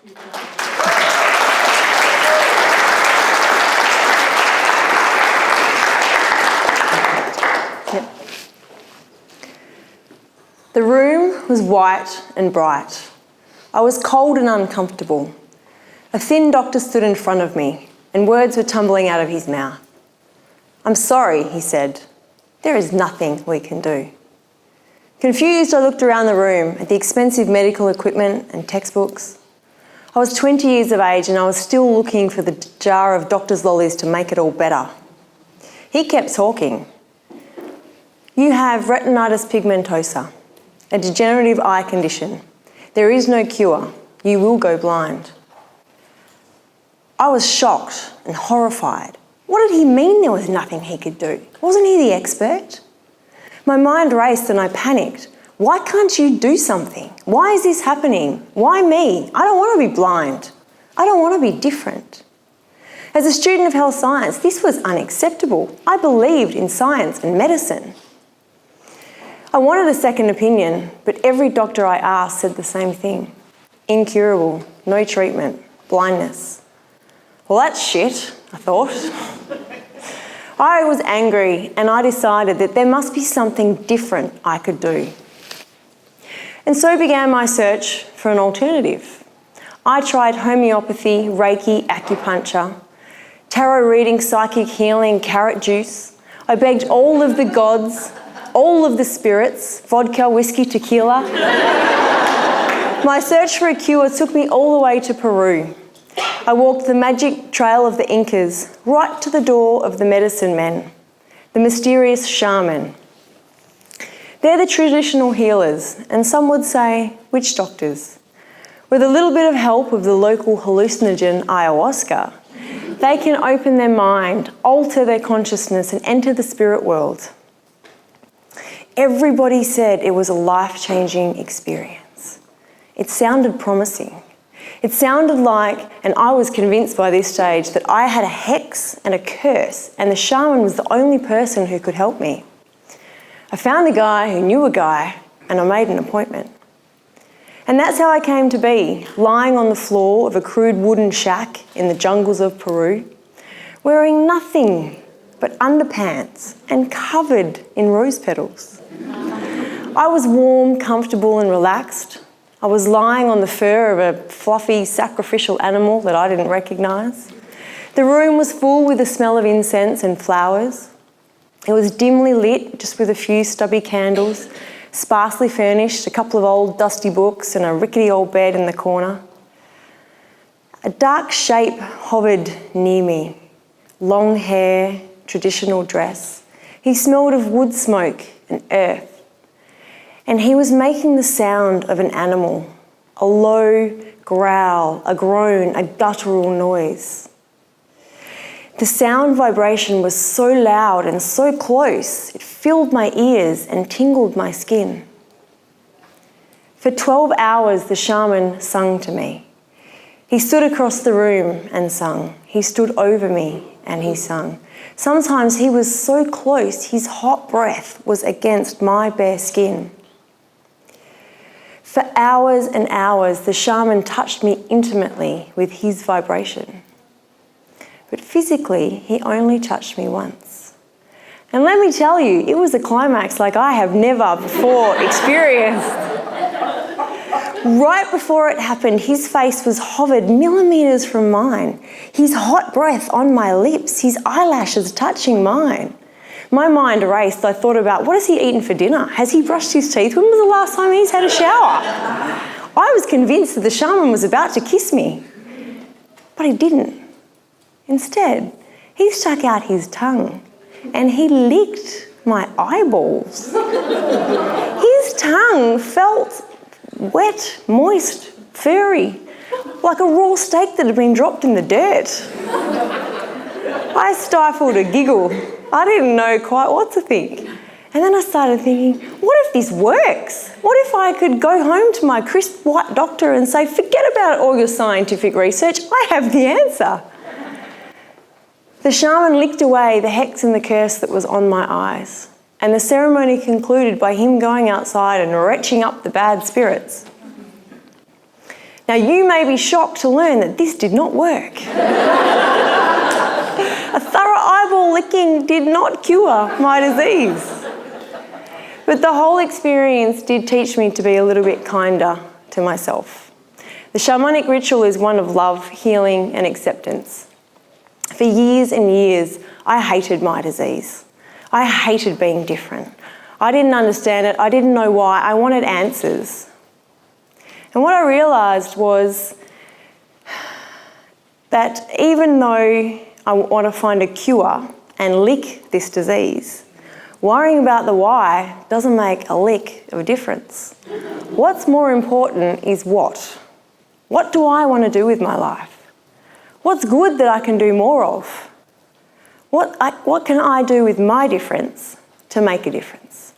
The room was white and bright. I was cold and uncomfortable. A thin doctor stood in front of me, and words were tumbling out of his mouth. "I'm sorry," he said. "There is nothing we can do." Confused, I looked around the room at the expensive medical equipment and textbooks. I was 20 years of age and I was still looking for the jar of doctor's lollies to make it all better. He kept talking. "You have retinitis pigmentosa, a degenerative eye condition. There is no cure. You will go blind." I was shocked and horrified. What did he mean there was nothing he could do? Wasn't he the expert? My mind raced and I panicked. Why can't you do something? Why is this happening? Why me? I don't want to be blind. I don't want to be different. As a student of health science, this was unacceptable. I believed in science and medicine. I wanted a second opinion, but every doctor I asked said the same thing. Incurable, no treatment, blindness. Well, that's shit, I thought. I was angry and I decided that there must be something different I could do. And so began my search for an alternative. I tried homeopathy, Reiki, acupuncture, tarot reading, psychic healing, carrot juice. I begged all of the gods, all of the spirits, vodka, whiskey, tequila. My search for a cure took me all the way to Peru. I walked the magic trail of the Incas right to the door of the medicine men, the mysterious shaman. They're the traditional healers, and some would say witch doctors. With a little bit of help of the local hallucinogen ayahuasca, they can open their mind, alter their consciousness, and enter the spirit world. Everybody said it was a life-changing experience. It sounded promising. It sounded like, and I was convinced by this stage, that I had a hex and a curse, and the shaman was the only person who could help me. I found a guy who knew a guy, and I made an appointment. And that's how I came to be, lying on the floor of a crude wooden shack in the jungles of Peru, wearing nothing but underpants and covered in rose petals. I was warm, comfortable and relaxed. I was lying on the fur of a fluffy sacrificial animal that I didn't recognise. The room was full with the smell of incense and flowers. It was dimly lit, just with a few stubby candles, sparsely furnished, a couple of old dusty books and a rickety old bed in the corner. A dark shape hovered near me. Long hair, traditional dress. He smelled of wood smoke and earth. And he was making the sound of an animal, a low growl, a groan, a guttural noise. The sound vibration was so loud and so close, it filled my ears and tingled my skin. For 12 hours, the shaman sung to me. He stood across the room and sung. He stood over me and he sung. Sometimes he was so close, his hot breath was against my bare skin. For hours and hours, the shaman touched me intimately with his vibration. But physically, he only touched me once. And let me tell you, it was a climax like I have never before experienced. Right before it happened, his face was hovered millimetres from mine, his hot breath on my lips, his eyelashes touching mine. My mind raced. I thought about, what has he eaten for dinner? Has he brushed his teeth? When was the last time he's had a shower? I was convinced that the shaman was about to kiss me, but he didn't. Instead, he stuck out his tongue and he licked my eyeballs. His tongue felt wet, moist, furry, like a raw steak that had been dropped in the dirt. I stifled a giggle. I didn't know quite what to think. And then I started thinking, what if this works? What if I could go home to my crisp white doctor and say, forget about all your scientific research, I have the answer. The shaman licked away the hex and the curse that was on my eyes. And the ceremony concluded by him going outside and retching up the bad spirits. Now, you may be shocked to learn that this did not work. A thorough eyeball licking did not cure my disease. But the whole experience did teach me to be a little bit kinder to myself. The shamanic ritual is one of love, healing, and acceptance. For years and years, I hated my disease. I hated being different. I didn't understand it. I didn't know why. I wanted answers. And what I realised was that even though I want to find a cure and lick this disease, worrying about the why doesn't make a lick of a difference. What's more important is what. What do I want to do with my life? What's good that I can do more of? What can I do with my difference to make a difference?